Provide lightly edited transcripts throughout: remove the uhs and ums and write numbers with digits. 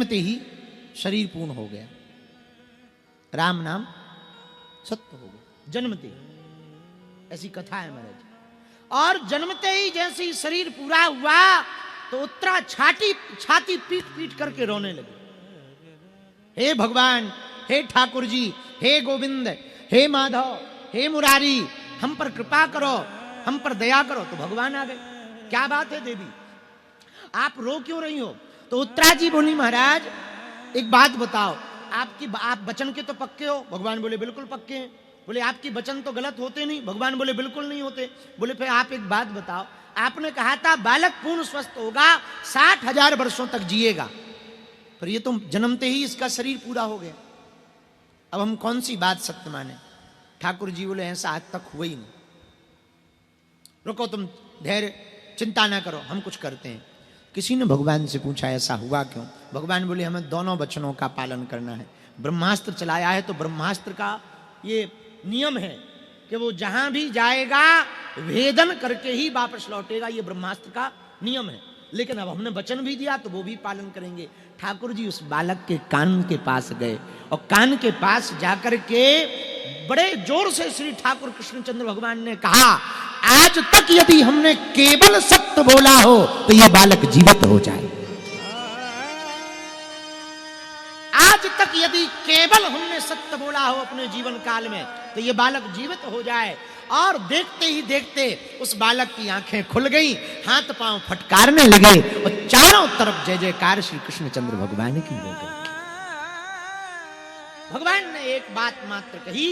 जन्मते ही शरीर पूर्ण हो गया, राम नाम सत्य हो गया, जन्मते ही। ऐसी कथा है महाराज। और जन्मते ही जैसे ही शरीर पूरा हुआ तो उत्तरा छाती पीट पीट करके रोने लगी। हे भगवान, हे ठाकुर जी, हे गोविंद, हे माधव, हे मुरारी, हम पर कृपा करो, हम पर दया करो। तो भगवान आ गए। क्या बात है देवी, आप रो क्यों रही हो? तो उत्तरा जी बोली, महाराज एक बात बताओ, आप वचन के तो पक्के हो? भगवान बोले बिल्कुल पक्के हैं। बोले आपकी वचन तो गलत होते नहीं? भगवान बोले बिल्कुल नहीं होते। बोले फिर आप एक बात बताओ, आपने कहा था बालक पूर्ण स्वस्थ होगा, 60,000 वर्षों तक जिएगा, पर ये तो जन्मते ही इसका शरीर पूरा हो गया। अब हम कौन सी बात सत्य माने? ठाकुर जी बोले ऐसा आज तक हुआ ही नहीं। रुको, तुम धैर्य, चिंता ना करो, हम कुछ करते हैं। किसी ने भगवान से पूछा ऐसा हुआ क्यों? भगवान बोले हमें दोनों वचनों का पालन करना है। ब्रह्मास्त्र चलाया है तो ब्रह्मास्त्र का ये नियम है कि वो जहां भी जाएगा भेदन करके ही वापस लौटेगा, ये ब्रह्मास्त्र का नियम है। लेकिन अब हमने वचन भी दिया तो वो भी पालन करेंगे। ठाकुर जी उस बालक के कान के पास गए और कान के पास जाकर के बड़े जोर से श्री ठाकुर कृष्णचंद्र भगवान ने कहा, आज तक यदि हमने केवल सत्य बोला हो तो यह बालक जीवित हो जाए। आज तक यदि केवल हमने सत्य बोला हो अपने जीवन काल में तो यह बालक जीवित हो जाए। और देखते ही देखते उस बालक की आंखें खुल गई, हाथ पांव फटकारने लगे और चारों तरफ जय जयकार श्री कृष्णचंद्र भगवान की हो गई। भगवान ने एक बात मात्र कही,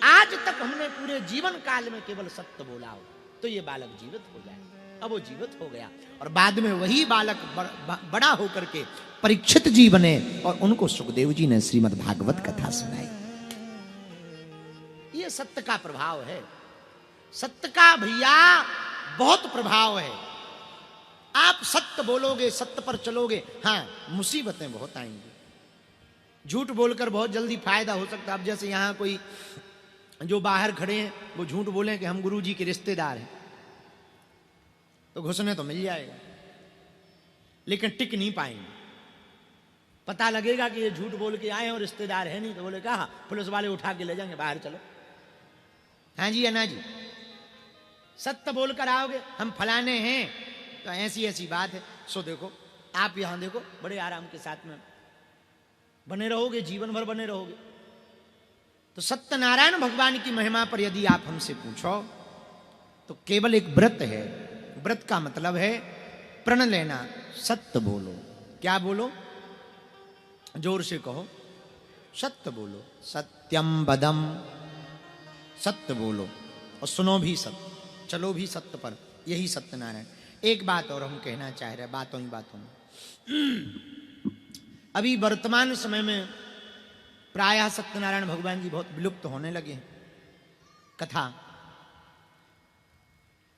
आज तक हमने पूरे जीवन काल में केवल सत्य बोला हो तो ये बालक जीवित हो जाए। अब वो जीवित हो गया और बाद में वही बालक बड़ा होकर के परीक्षित जी बने और उनको सुखदेव जी ने श्रीमद् भागवत कथा सुनाई। ये सत्य का प्रभाव है। सत्य का भैया बहुत प्रभाव है। आप सत्य बोलोगे, सत्य पर चलोगे, हाँ मुसीबतें बहुत आएंगी। झूठ बोलकर बहुत जल्दी फायदा हो सकता है। अब जैसे यहां कोई जो बाहर खड़े हैं वो झूठ बोले कि हम गुरु जी के रिश्तेदार हैं तो घुसने तो मिल जाएगा, लेकिन टिक नहीं पाएंगे। पता लगेगा कि ये झूठ बोल के आए और रिश्तेदार है नहीं तो बोले कहा पुलिस वाले उठा के ले जाएंगे, बाहर चलो। हाँ जी अन्ना जी, सत्य बोलकर आओगे हम फलाने हैं तो ऐसी ऐसी बात है। सो देखो आप यहां देखो बड़े आराम के साथ में बने रहोगे, जीवन भर बने रहोगे। तो सत्यनारायण भगवान की महिमा पर यदि आप हमसे पूछो तो केवल एक व्रत है। व्रत का मतलब है प्रण लेना, सत्य बोलो। क्या बोलो? जोर से कहो, सत्य बोलो। सत्यम वदम, सत्य बोलो और सुनो भी सत्य, चलो भी सत्य पर। यही सत्यनारायण। एक बात और हम कहना चाह रहे हैं, बातों ही बातों में। अभी वर्तमान समय में प्रायः सत्यनारायण भगवान जी बहुत विलुप्त होने लगे हैं कथा।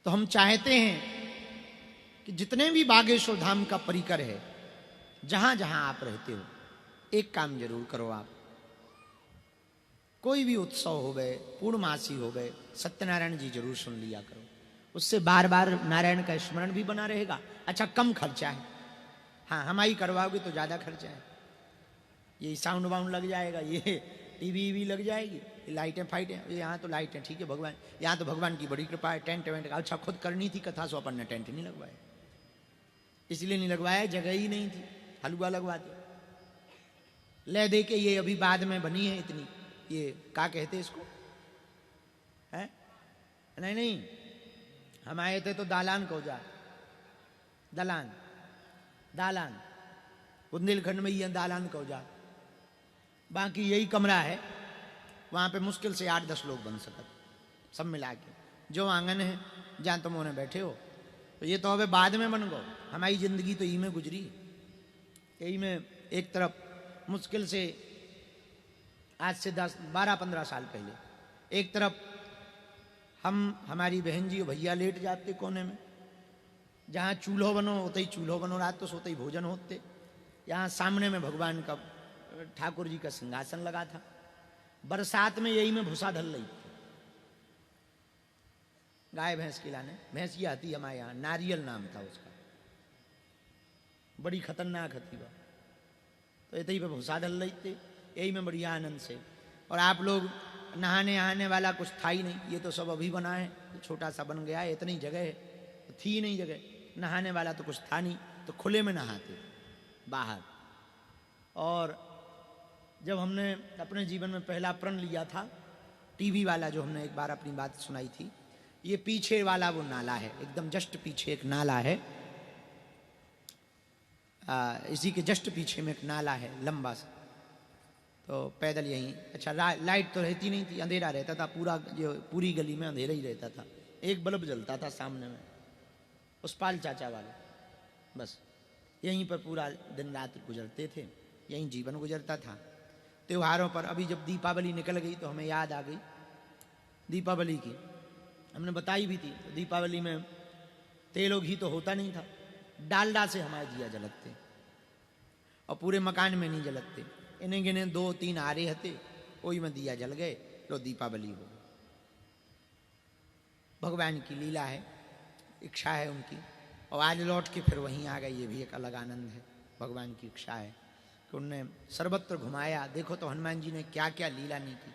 तो हम चाहते हैं कि जितने भी बागेश्वर धाम का परिकर है, जहां जहां आप रहते हो, एक काम जरूर करो आप। कोई भी उत्सव हो गए, पूर्णमासी हो गए, सत्यनारायण जी जरूर सुन लिया करो। उससे बार बार नारायण का स्मरण भी बना रहेगा। अच्छा कम खर्चा है, हाँ हमारी करवाओगे तो ज्यादा खर्चा है। ये साउंड वाउंड लग जाएगा, ये टीवी भी लग जाएगी, लाइटें फाइटें। यहाँ तो लाइटें ठीक है भगवान, यहाँ तो भगवान की बड़ी कृपा है। टेंट वेंट अच्छा खुद करनी थी कथा, सो अपन ने टेंट नहीं लगवाया। इसलिए नहीं लगवाया, जगह ही नहीं थी, हलवा लगवाते। ले दे के ये अभी बाद में बनी है इतनी, ये क्या कहते इसको है? नहीं नहीं, हम आए थे तो दालान को जा, दालान दालान बुंदेलखंड में ये दालान को जा। बाकी यही कमरा है, वहां पे मुश्किल से 8-10 लोग बन सकते सब मिला के। जो आंगन है जहां तुम उन्हें बैठे हो, तो ये तो अब बाद में बन गो। हमारी जिंदगी तो यही में गुजरी, यही में। एक तरफ मुश्किल से आज से 10-12-15 साल पहले एक तरफ हम हमारी बहन जी और भैया लेट जाते कोने में, जहाँ चूल्हो बनो होते ही चूल्हो बनो, रात तो सोते ही भोजन होते। यहाँ सामने में भगवान का ठाकुर जी का सिंहासन लगा था। बरसात में यही में भूसा धल रही थी, गाय भैंस खिलाने। भैंस की आती हमारे यहाँ, नारियल नाम था उसका, बड़ी खतरनाक थी वह। तो इतनी पे भूसा डल रही थे, यही में बढ़िया आनंद से। और आप लोग नहाने आने वाला कुछ था ही नहीं, ये तो सब अभी बना है, छोटा सा बन गया है, इतनी जगह है, तो थी नहीं जगह, नहाने वाला तो कुछ था नहीं, तो खुले में नहाते बाहर। और जब हमने अपने जीवन में पहला प्रण लिया था, टीवी वाला जो हमने एक बार अपनी बात सुनाई थी, ये पीछे वाला वो नाला है, एकदम जस्ट पीछे एक नाला है, इसी के जस्ट पीछे में एक नाला है लंबा सा। तो पैदल यहीं, अच्छा लाइट तो रहती नहीं थी, अंधेरा रहता था पूरा, जो पूरी गली में अंधेरा ही रहता था, एक बल्ब जलता था सामने में, उस पाल चाचा वाले, बस यहीं पर पूरा दिन रात गुजरते थे, यहीं जीवन गुजरता था। त्योहारों पर अभी जब दीपावली निकल गई तो हमें याद आ गई दीपावली की, हमने बताई भी थी। तो दीपावली में तेल और घी तो होता नहीं था, डालडा से हमारे दिया जलते, और पूरे मकान में नहीं जलते, इन्हें गिने 2-3 आरे हते, वही में दिया जल गए, लो दीपावली हो। भगवान की लीला है, इच्छा है उनकी, और आज लौट के फिर वहीं आ गए, ये भी एक अलग आनंद है। भगवान की इच्छा है कि उनने सर्वत्र घुमाया। देखो तो हनुमान जी ने क्या क्या लीला नहीं की।